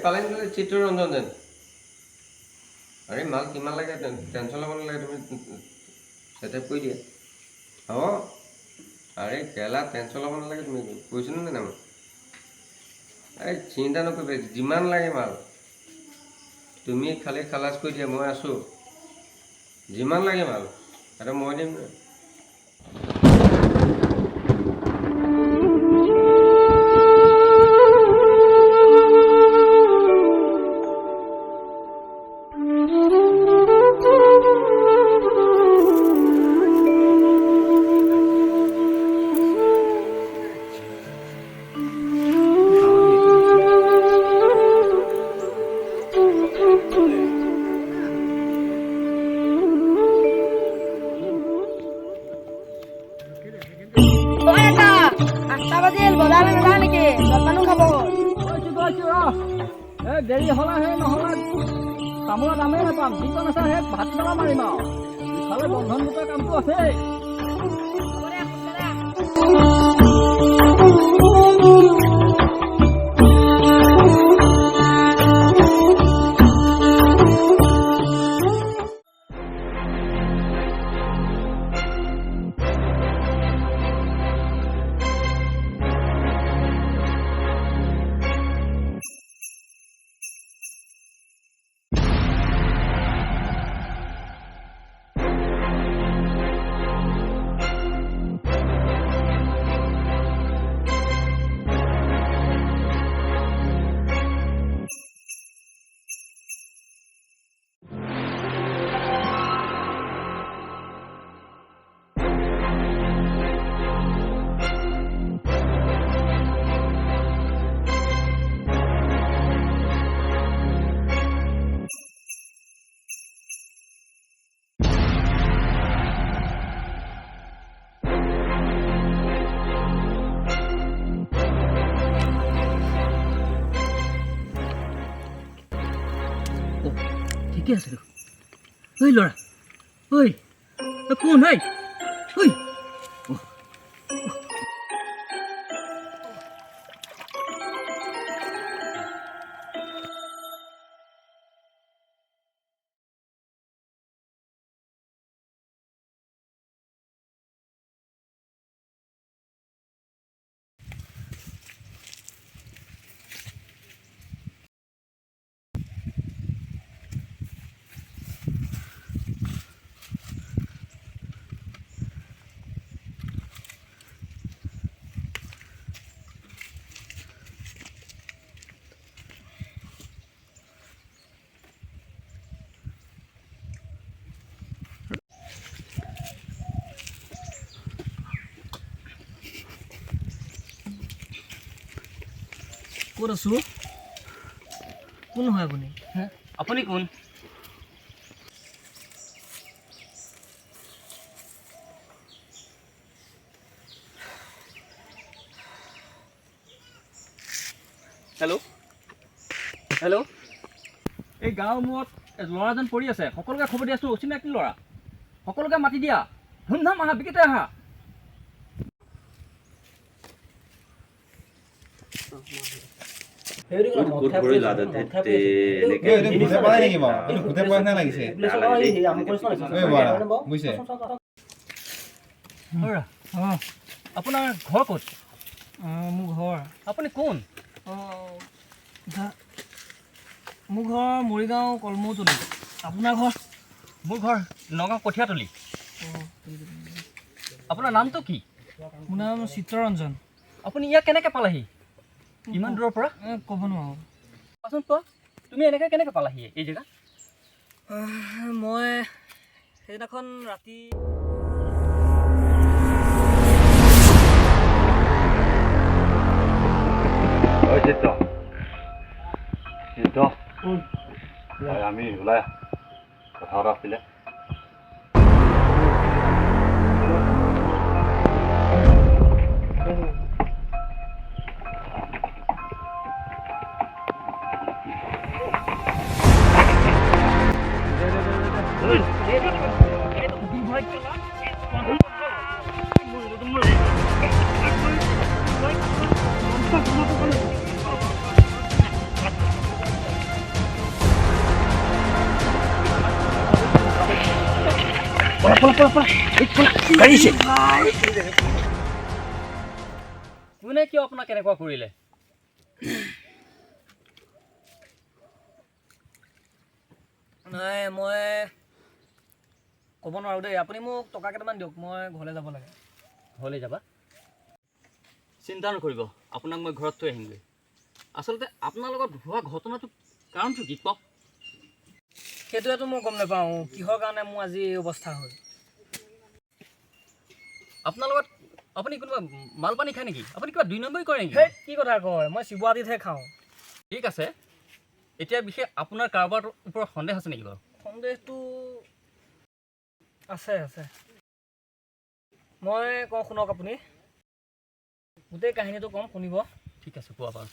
পালেন চিত্তৰঞ্জন যেন আৰে মাল কিমান লাগে টেনশ্যন ল'ব নালাগে তুমি ছেটআপ কৰি দিয়া হ'ব আৰে কেলা টেনশ্যন ল'ব নালাগে তুমি কৈছোঁ নে নাই মই এই চিন্তা নকৰিবা যিমান লাগে মাল তুমি খালি খালাচ কৰি দিয়া মই আছোঁ যিমান লাগে মাল এটা মই দিম দেৰি হ'লে সেই নহ'লে তামোলৰ দামেই নাপাম যিকণ আছে সেই ভাত খাব মাৰিম আৰু ইফালে বন্ধন গোটেই কামটো আছেই ঠিকে আছে দেখোন ঐ ল'ৰা ঐ কোন ঐ ঐ ক'ত আছো কোন হয় আপুনি আপুনি কোন হেল্ল' হেল্ল' এই গাঁৱৰ মূৰত ল'ৰা এজন পৰি আছে সকলোকে খবৰ দি আছোঁ অচিনাকি ল'ৰা সকলোকে মাতি দিয়া ধুমধাম আহা বিকেতে আহা আপোনাৰ ঘৰ ক'ত মোৰ ঘৰ আপুনি কোন মোৰ ঘৰ মৰিগাঁও কলমৌতলি আপোনাৰ ঘৰ মোৰ ঘৰ নগাঁও কঠীয়াতলি আপোনাৰ নামটো কি মোৰ নাম চিত্তৰঞ্জন আপুনি ইয়াক কেনেকৈ পালেহি ইমান দূৰৰ পৰা ক'ব নোৱাৰোঁ কোৱাচোন কোৱা তুমি এনেকৈ কেনেকৈ পালাহি এই জেগা মই সেইদিনাখন ৰাতি আমি ওলাই কথা এটা আছিলে কোনে কিয় আপোনাক কেনেকুৱা কৰিলে? নাই মই ক'ব নোৱাৰোঁ দেই। আপুনি মোক টকা কেইটামান দিয়ক, মই ঘৰলৈ যাব লাগে। ঘৰলৈ যাবা? চিন্তা নকৰিব, আপোনাক মই ঘৰত থৈ আহিমগৈ। আচলতে আপোনাৰ লগত হোৱা ঘটনাটো কাৰণটো কি কওক? সেইটোৱেতো মই গম নাপাওঁ কিহৰ কাৰণে মোৰ আজি এই অৱস্থা হ'ল। আপোনাৰ লগত আপুনি কোনোবা মাল পানী খায় নেকি? আপুনি কিবা 2 নম্বৰী কৰে নেকি? কি কথা কয়, মই শিৱৰাতিতহে খাওঁ। ঠিক আছে, এতিয়া বিশেষ আপোনাৰ কাৰোবাৰ ওপৰত সন্দেহ আছে নেকি বাৰু? সন্দেহটো আছে। মই কওঁ শুনক, আপুনি গোটেই কাহিনীটো ক'ম, শুনিব। ঠিক আছে, কোৱা বাৰু।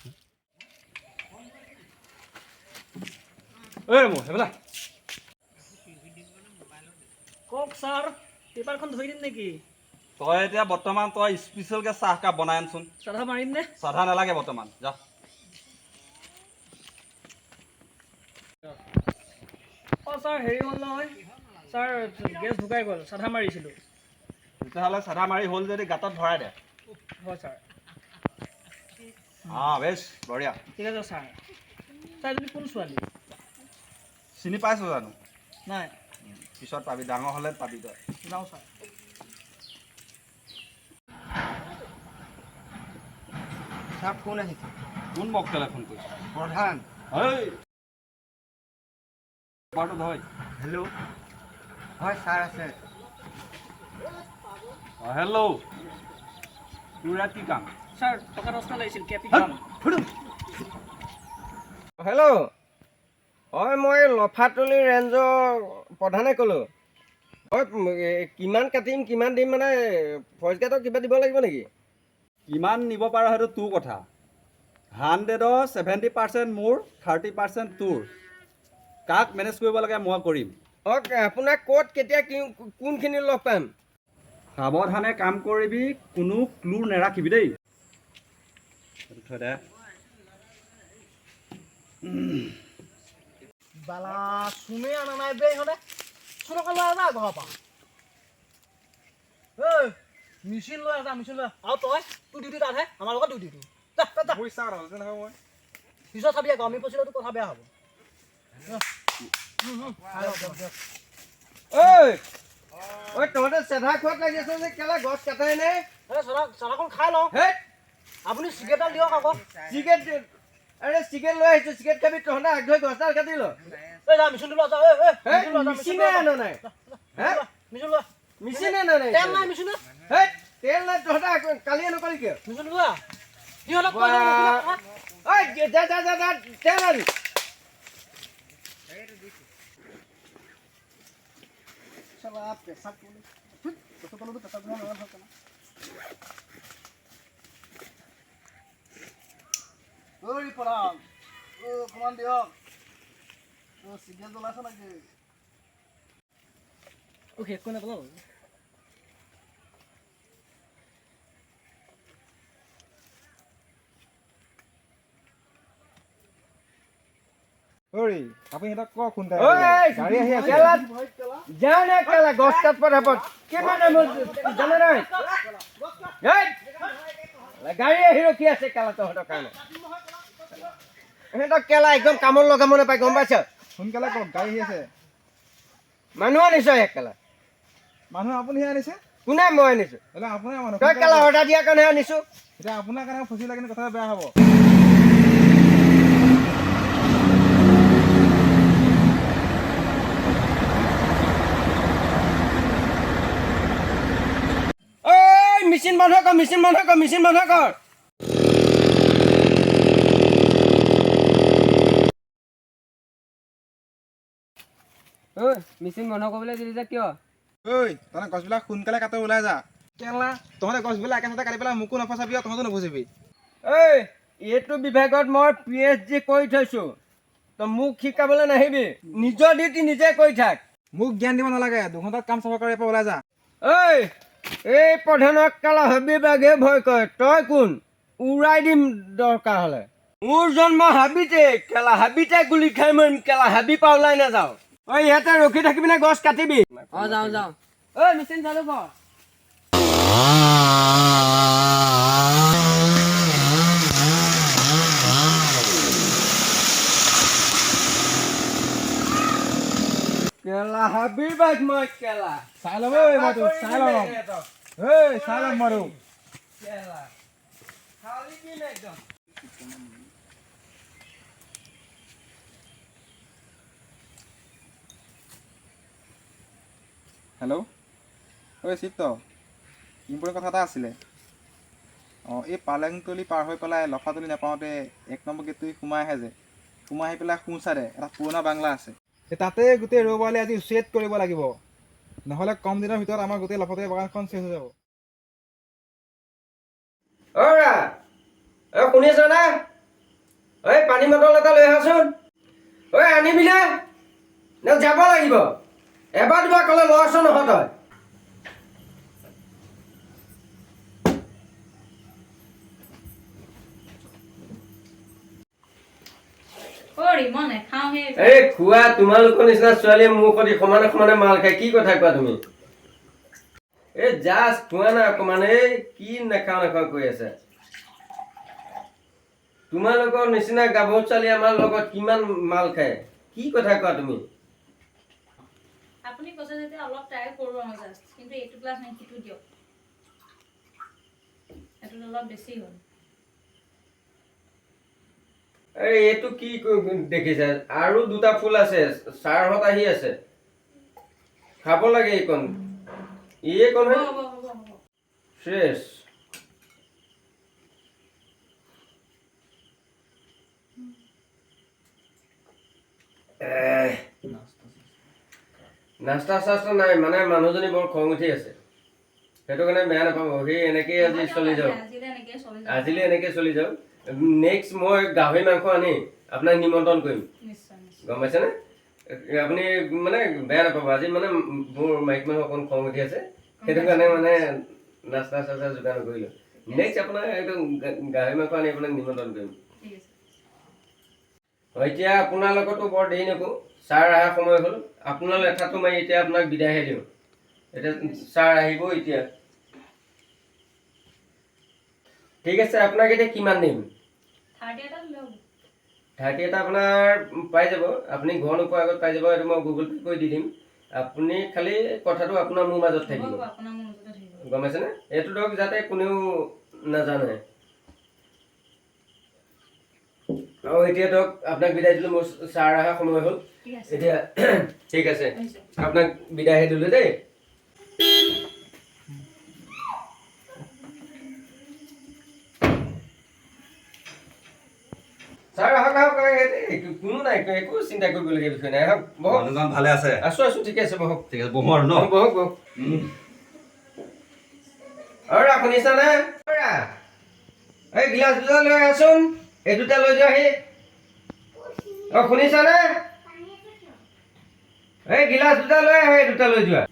কওক ছাৰ, পেপাৰখন ধৰি দিম নেকি? তই এতিয়া বৰ্তমান তই স্পেচিয়েলকে চাহ একাপ বনাই আনচোন। চাধা মাৰিম নে? চাধা নালাগে বৰ্তমান, যা। অঁ ছাৰ, হেৰি হ'ল নহয় ছাৰ, গেছ ঢুকাই গ'ল, চাধা মাৰিছিলোঁ। তেতিয়াহ'লে চাধা মাৰি হ'ল যদি গাঁতত ভৰাই দে। হয় ছাৰ। বেছ বঢ়িয়া। ঠিক আছে ছাৰ। ছাৰ এজনী কোন ছোৱালী? চিনি পাইছোঁ জানো? নাই। পিছত পাবি, ডাঙৰ হ'লে পাবি তই। যাওঁ ছাৰ। ছাৰ কোন আহিছে? কোন মক্কেলে ফোন কৰিছে? প্ৰধান। হেল্ল', হয় ছাৰ আছে। হেল্ল', তোৰ ইয়াত কি কাম? ছাৰ টকা 10টা লাগিছিল, কেপি খাম। হেল্ল', হয় মই লফাতলি ৰেঞ্জৰ প্ৰধানে ক'লোঁ। হয় কিমান কাটিম কিমান দিম মানে ফৰেষ্ট গাৰ্ডক কিবা দিব লাগিব নেকি? কিমান নিব পাৰ সেইটো তোৰ কথা। 100ৰ 70% মোৰ, 30% তোৰ। কাক মেনেজ কৰিব লাগে মই কৰিম। আপোনাক ক'ত কেতিয়া কোনখিনি লগ পাম? সাৱধানে কাম কৰিবি, কোনো ক্লু নেৰাখিবি দেই। থৈ দে। বালা চুনে আনা নাই বে ইহঁতে। চুনকে লৈ আনা ঘৰৰ পৰা। মেচিন লৈ আছা, মেচিন লৈ। আৰু তই তোৰ ডিউটি তাতহে, আমাৰ লগত ডিউটিটো। পিছত চাবি আকৌ, আমি পইচিলেতো কথা বেয়া হ'ব। ঐ তহঁতে চেধা খোৱাত লাগি আছে যে কেলা গছ কাটাই নে? চাদাখন খাই লওঁ। আপুনি চিগাৰেট এডাল দিয়ক আকৌ। চিকেন লৈ আহিছো, চিকেন খাবি তহঁতে আগ ধৰি গছডাল কাটি ল। মেচিনটো লৈ যা। মেচিনে আনা নাই। মেচিন লোৱা। মেচিনে আনা নাই। তেল নাই মেচিনত। তেল নাই তহঁতে কালিয়ে নকলি কিয়? মেচিন লোৱা। সিহঁতক কৈ যা তেল আনি। অকমান দিয়ক চিগেল জ্বলাইছ নেকি? শেষ কৰি নাপালো। আপুনি সিহঁতক কওক সোনকালে ঐ গাড়ী আহি আছে। যা নে কেলা গছ কাট পঠাপত কিমান জানে নাই? গাড়ী আহি ৰখি আছে কেলা তহঁতৰ কাৰণে। সিহঁতক কেলা একদম কামত লগাব নাপায়, গম পাইছ? সোনকালে কওক, গাড়ী আহি আছে। মানুহ আনিছ এক কেলা? মানুহ আপুনিহে আনিছে? কোনে মই আনিছো? আপোনাৰ মানুহ তই কেলা অৰ্ডাৰ দিয়াৰ কাৰণে আনিছো। এতিয়া আপোনাৰ কাৰণে ফচি লাগে কথা বেয়া হ'ব। মেচিন বন্ধ কৰ, মেচিন বন্ধ কৰ, মেচিন বন্ধ কৰ। মেচিন বন্ধ কৰিবলৈ দিলি যে কিয়? তহঁতে গছবিলাক সোনকালে কাটি ওলাই যা। কেলা তহঁতে গছবিলাক একে চাতে কাটি পেলাই মোকো নফচাবি আৰু তহঁতো নফচিবি। এইটো বিভাগত মই PhD কৰি থৈছো, তই মোক শিকাবলৈ নাহিবি। নিজৰ ডিউটি নিজে কৰি থাক। মোক জ্ঞান দিব নালাগে, 2 ঘণ্টাত কাম চাফা কৰি ওলাই যা। এই প্ৰধানক কেলা হাবি বাঘে ভয় কৰে, তই কোন? উৰাই দিম দৰকাৰ হলে। মোৰ জন্ম হাবিতে, কেলা হাবিতে গুলি খাই মৰিম, কেলা হাবি পৰা ওলাই নাযাওঁ। ইয়াতে ৰখি থাকিবি নে গছ কাটিবি? যাওঁ। ঐ মেচিন চালু কৰ কেলা হাবি বাইক মই কেলা চাই ল'ব মইতো চাই ল'ম চাই ল'ম মইতো কেলা খালি কি নাই একদম হেল্ল' ঐ চিত্ত ইম্পৰ্টেণ্ট কথা এটা আছিলে অঁ এই পালেংতলি পাৰ হৈ পেলাই লফাতলি নাপাওঁতে 1 নম্বৰ গেটটো সোমাই আহে যে সোমাই আহি পেলাই সোঁ চাইডে এটা পুৰণা বাংলা আছে তাতে গোটেই ৰৌবালি আজি চেট কৰিব লাগিব নহ'লে কম দিনৰ ভিতৰত আমাৰ গোটেই লফাতলি বাগানখন চেচ হৈ যাব অৰা শুনি আছ না ঐ পানী বটল এটা লৈ আহাচোন ঐ আনিবিনে নে যাব লাগিব এবাৰ দুবাৰ ক'লে লৰচৰ নহয় তই এই খোৱা তোমালোকৰ নিচিনা ছোৱালীয়ে মোৰ সৈতে সমানে সমানে মাল খায় কি কথা কোৱা তুমি এই জাষ্ট খোৱা না অকমান এই কি নাখাওঁ নাখাওঁ কৈ আছে তোমালোকৰ নিচিনা গাভৰু ছোৱালী আমাৰ লগত কিমান মাল খায় কি কথা কোৱা তুমি আপুনি কৈছে যেতিয়া অলপ ট্ৰাই কৰোঁ আমি জাষ্ট কিন্তু এইটো ক্লাছ নাই কিটো দিয়ক এইটো অলপ বেছি হ'ল এই এইটো কি দেখিছে আৰু দুটা ফুল আছে ছাৰহঁত আহি আছে খাব লাগে এইকণ এইকণ হ'ব হ'ব হ'ব হ'ব ফ্ৰেছ নাস্তা চাস্তা নাই মানে মানুহজনী বৰ খং উঠি আছে সেইটো কাৰণে বেয়া নাপাব সেই এনেকেই আজি চলি যাওক আজিলৈ এনেকৈ চলি যাওক নেক্সট মই গাহৰি মাংস আনি আপোনাক নিমন্ত্ৰণ কৰিম গম পাইছেনে আপুনি মানে বেয়া নাপাব আজি মানে মোৰ মাইকী মানুহ অকণ খং উঠি আছে সেইটো কাৰণে মানে নাস্তা চাস্তা যোগাৰ নকৰিলোঁ নেক্সট আপোনাৰ একদম গাহৰি মাংস আনি আপোনাক নিমন্ত্ৰণ কৰিম এতিয়া আপোনাৰ লগতো বৰ দেৰি নকৰোঁ ছাৰ অহা সময় হ'ল আপোনাৰ লেঠাটো মাৰি এতিয়া আপোনাক বিদায়হে দিওঁ এতিয়া ছাৰ আহিব এতিয়া ঠিক আছে আপোনাক এতিয়া কিমান দিম 30 এটা আপোনাৰ পাই যাব আপুনি ঘৰ নোপোৱাৰ আগত পাই যাব এইটো মই গুগল পে' কৰি দি দিম আপুনি খালি কথাটো আপোনাৰ মোৰ মাজত থাকিব গম পাইছেনে এইটো ধৰক যাতে কোনেও নাজানে আৰু এতিয়া ধৰক আপোনাক বিদায় দিলোঁ মোৰ ছাৰ অহা সময় হ'ল এতিয়া ঠিক আছে আপোনাক বিদায়হে দিলোঁ দেই ছাৰ আহক আহক কোনো নাই একো চিন্তা কৰিবলগীয়া বিষয় নাই আহক বহক মানুহজন ভালে আছে আছোঁ ঠিকে আছে বহক ঠিক আছে বহো আৰু ন বহক বহক অৰা শুনিছানে অৰা এই গিলাচ দুটা লৈ আহচোন এই দুটা লৈ যোৱাহি শুনিছানে এই গিলাচ দুটা লৈ আহ এই দুটা লৈ যোৱা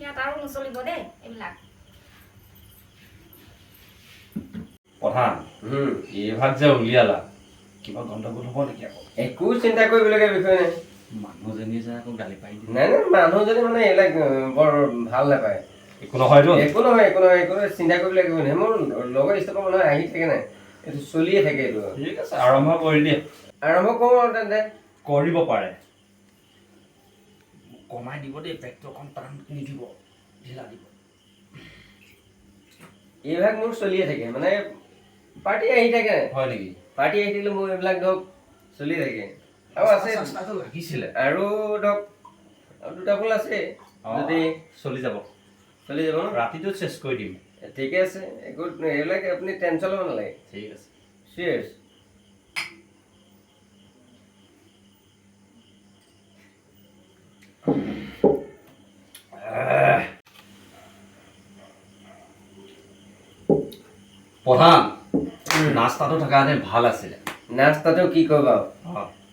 ইয়াত আৰু নচলিব দেই এইবিলাক প্ৰধান এইভাগ যে উলিয়ালা কিবা গণ্ডগোল হ'ব নেকি আকৌ একো চিন্তা কৰিবলগীয়া বিষয় নাই মানুহজনীয়ে যে আকৌ গালি পাৰি দিয়ে নাই নাই মানুহজনী মানে এইবিলাক বৰ ভাল নাপায় একো নহয়তো একো চিন্তা কৰিবলগীয়া একো নাই মোৰ লগৰ ষ্টাফৰ মানুহ আহি থাকে নাই এইটো চলিয়ে থাকে এইটো ঠিক আছে আৰম্ভ কৰি দিয়ে আৰম্ভ কৰোঁ আৰু তেন্তে কৰিব পাৰে কমাই দিব দেই পেটটো অকণ টান নিদিব ঢিলা দিব এইভাগ মোৰ চলিয়ে থাকে মানে পাৰ্টি আহি থাকে হয় নেকি পাৰ্টি আহি থাকিলে মোৰ এইবিলাক ধৰক চলি থাকে আৰু আছে লাগিছিলে আৰু ধৰক আৰু দুটা ফুল আছে যদি চলি যাব ন ৰাতিটো চেষ্টা কৰি দিম ঠিকে আছে একো এইবিলাক আপুনি টেনশ্যন ল'ব নালাগে ঠিক আছে চিৰিয়াছ প্ৰধান নাস্তাটো থকাহেঁতেন ভাল আছিলে নাস্তাটো কি কৰিবা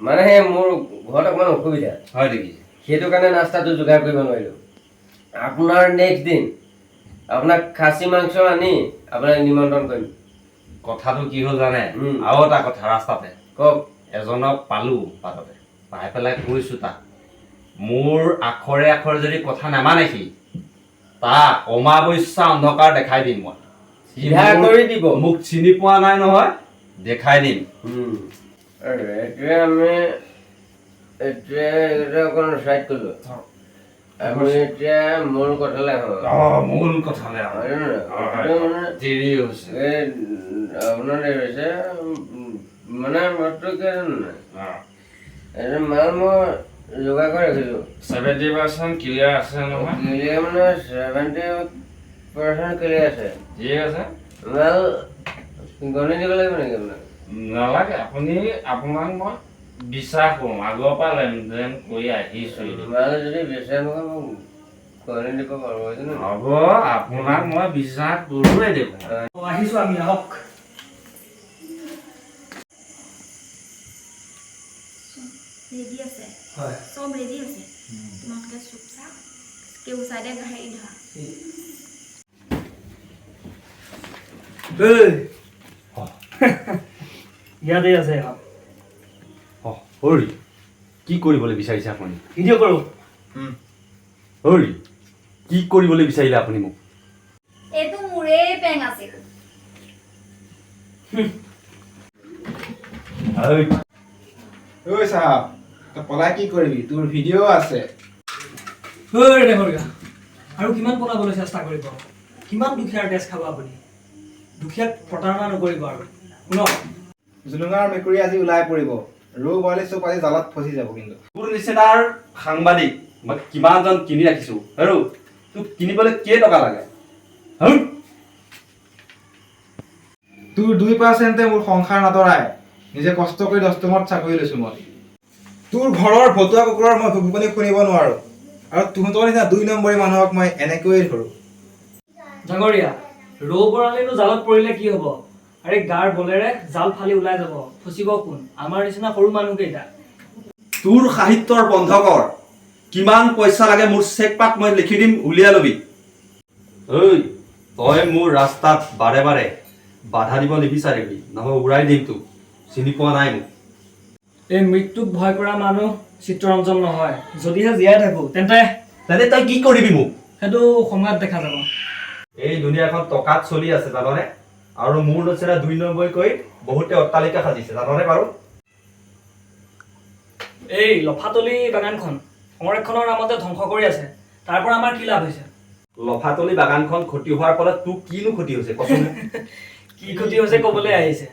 মানে মোৰ ঘৰত অকণমান অসুবিধা হয় নেকি সেইটো কাৰণে নাস্তাটো যোগাৰ কৰিব নোৱাৰিলোঁ আপোনাৰ নেক্সট দিন আপোনাক খাচী মাংস আনি আপোনাক নিমন্ত্ৰণ কৰিম কথাটো কি হ'ল জানে আৰু এটা কথা ৰাস্তাতে কওক এজনক পালোঁ বাটতে, পাই পেলাই কৈছোঁ তাক মোৰ আখৰে আখৰে যদি কথা নামানে সি তাক অমাৱস্যা অন্ধকাৰ দেখাই দিম মই। চিধা কৰি দিব। মোক চিনি পোৱা নাই নহয়, দেখাই দিম। এতিয়া আমি এইকেইটা অকণ চাইড কৰিলোঁ। আমি এতিয়া মূল কথালৈ আহোঁ। মূল কথালৈ দেৰি হৈছে। এই আপোনাৰ দেৰি হৈছে মানে মাত্ৰ এই মাল মই যোগাৰ কৰি ৰাখিছোঁ। 70% ক্লিয়াৰ আছে নহয়? ক্লিয়াৰ মানে 70% ক্লিয়াৰ আছে। ঠিক আছে, মাল গণি দিব লাগিব নেকি আপোনাক? নালাগে। আপোনাক মই বিশ্বাস কৰোঁ, আগৰ পৰা লেনদেন কৰি আহিছোঁ। মাল যদি বিচাৰ নকৰে মোক গণি দিব পাৰোঁ। হ'ব, আপোনাক মই বিশ্বাস কৰোঁৱে দেখোন। আহিছোঁ আমি, আহক। ৰেডি আছে হয়। চব ৰেডি আছে তোমালোকে চুপচাপ কেউ চাইডে হেৰি ধৰা ইয়াতে আছে হৰি, কি কৰিবলৈ বিচাৰিছে আপুনি? ভিডিঅ' কৰোঁ। হৰি, কি কৰিবলৈ বিচাৰিলে আপুনি মোক? এইটো মোৰে পেং আছিল ঐ চাহাব, তই পলাই কি কৰিবি? তোৰ ভিডিঅ' আছে। আৰু কিমান পলাবলৈ চেষ্টা কৰিব? কিমান দুখীয়াৰ তেজ খাব আপুনি? দুখীয়াক প্ৰতাৰণা নকৰিব আৰু শুনক, জুলুঙাৰ মেকুৰী আজি ওলাই পৰিব। ৰৌ বৰালি চব আজি জালত ফচি যাব। কিন্তু তোৰ নিচিনাৰ সাংবাদিক মই কিমানজন কিনি ৰাখিছোঁ আৰু তোক কিনিবলৈ কেইটকা লাগে? তোৰ 2% মোৰ সংসাৰ নতৰায়। নিজে কষ্ট কৰি 10 টকাত চাকৰি লৈছোঁ মই। তোৰ ঘৰৰ ভতুৱা কুকুৰৰ মই ভুকুনি শুনিব নোৱাৰোঁ, আৰু তহঁতৰ নিচিনা 2 নম্বৰী মানুহক মই এনেকৈয়ে ধৰোঁ। ডাঙৰীয়া, ৰৌ বৰালিনো জালত পৰিলে কি হ'ব? আৰে গাৰ বলেৰে জাল ফালি ওলাই যাব, ফচিব কোন? আমাৰ নিচিনা সৰু মানুহকেইটা। তোৰ সাহিত্যৰ বন্ধ কৰ। কিমান পইচা লাগে মোৰ চেক পাত মই লিখি দিম, উলিয়াই ল'বি। ঐ, তই মোৰ ৰাস্তাত বাৰে বাৰে বাধা দিব নিবিচাৰিবি, নহয় উৰাই দিম তোক। চিনি পোৱা নাই মোক। এই মৃত্যুক ভয় কৰা মানুহ চিত্ৰৰঞ্জন নহয়। যদিহে জীয়াই থাকোঁ তেন্তে তই কি কৰিবি মোক? সেইটো সময়ত দেখা যাব। এই দুনিয়াখন টকাত চলি আছে জাননে? আৰু মোৰ নিচিনা 2 নম্বৰী কৰি বহুতে অট্টালিকা সাজিছে জাননে বাৰু? এই লফাতলি বাগানখন সংৰক্ষণৰ নামতে ধ্বংস কৰি আছে। তাৰ পৰা আমাৰ কি লাভ হৈছে? লফাতলি বাগানখন ক্ষতি হোৱাৰ ফলত তোৰ কিনো ক্ষতি হৈছে কচোন? কি ক্ষতি হৈছে ক'বলৈ আহিছে?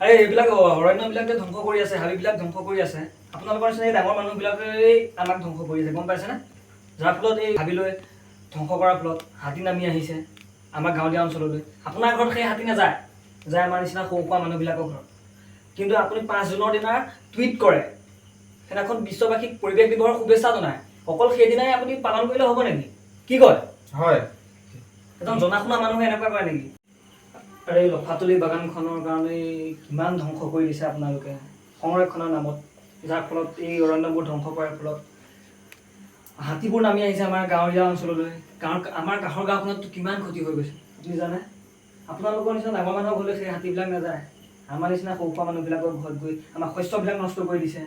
আৰে এইবিলাক অৰণ্যবিলাক যে ধ্বংস কৰি আছে, হাবিবিলাক ধ্বংস কৰি আছে, আপোনালোকৰ নিচিনা এই ডাঙৰ মানুহবিলাকেই আমাক ধ্বংস কৰি আছে, গম পাইছেনে? যাৰ ফলত এই হাবিলৈ ধ্বংস কৰাৰ ফলত হাতী নামি আহিছে আমাৰ গাঁৱলীয়া অঞ্চললৈ। আপোনাৰ ঘৰত সেই হাতী নাযায়, যায় আমাৰ নিচিনা সৰু সুৰা মানুহবিলাকৰ ঘৰত। কিন্তু আপুনি 5 জুনৰ দিনা টুইট কৰে, সেইদিনাখন বিশ্ববাসীক পৰিৱেশ দিৱসৰ শুভেচ্ছা জনায়। অকল সেইদিনাই আপুনি পালন কৰিলে হ'ব নেকি? কি কয়? হয়, এজন জনা শুনা মানুহে এনেকুৱা কৰে নেকি? আৰু এই লফাতলি বাগানখনৰ কাৰণে কিমান ধ্বংস কৰি দিছে আপোনালোকে সংৰক্ষণৰ নামত, যাৰ ফলত এই অৰণ্যবোৰ ধ্বংস কৰাৰ ফলত হাতীবোৰ নামি আহিছে আমাৰ গাঁৱলীয়া অঞ্চললৈ। আমাৰ কাষৰ গাঁওখনততো কিমান ক্ষতি হৈ গৈছে আপুনি জানে? আপোনালোকৰ নিচিনা ডাঙৰ মানুহৰ ঘৰলৈ সেই হাতীবিলাক নাযায়, আমাৰ নিচিনা সৰু সুৰা মানুহবিলাকৰ ঘৰত গৈ আমাৰ শস্যবিলাক নষ্ট কৰি দিছে।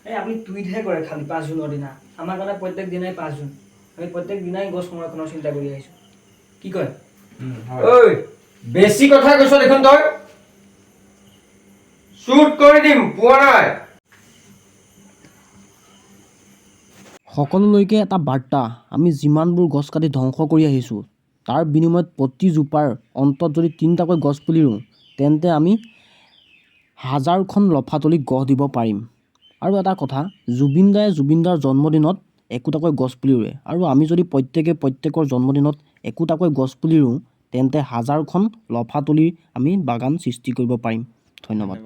এই আপুনি টুইটহে কৰে খালি 5 জুনৰ দিনা। আমাৰ কাৰণে প্ৰত্যেক দিনাই 5 জুন। আমি প্ৰত্যেক দিনাই গছ সংৰক্ষণৰ চিন্তা কৰি আহিছোঁ। কি কয়? ঐ, বেছি কথা কৈছ দেখোন তই। শ্বুট কৰি দিম, পোৱা নাই। সকলোলৈকে এটা বাৰ্তা, আমি যিমানবোৰ গছ কাটি ধ্বংস কৰি আহিছোঁ তাৰ বিনিময়ত প্ৰতি জোপাৰ অন্তত যদি 3টাকৈ গছ পুলি ৰুওঁ তেন্তে আমি 1000খন লফাতলি গঢ় দিব পাৰিম। আৰু এটা কথা, জুবিনদাৰ জন্মদিনত একোটাকৈ গছ পুলি ৰুৱে, আৰু আমি যদি প্ৰত্যেকৰ জন্মদিনত একোটাকৈ গছ পুলি ৰুওঁ তেন্তে 1000খন লফাতলিৰ আমি বাগান সৃষ্টি কৰিব পাৰিম। ধন্যবাদ।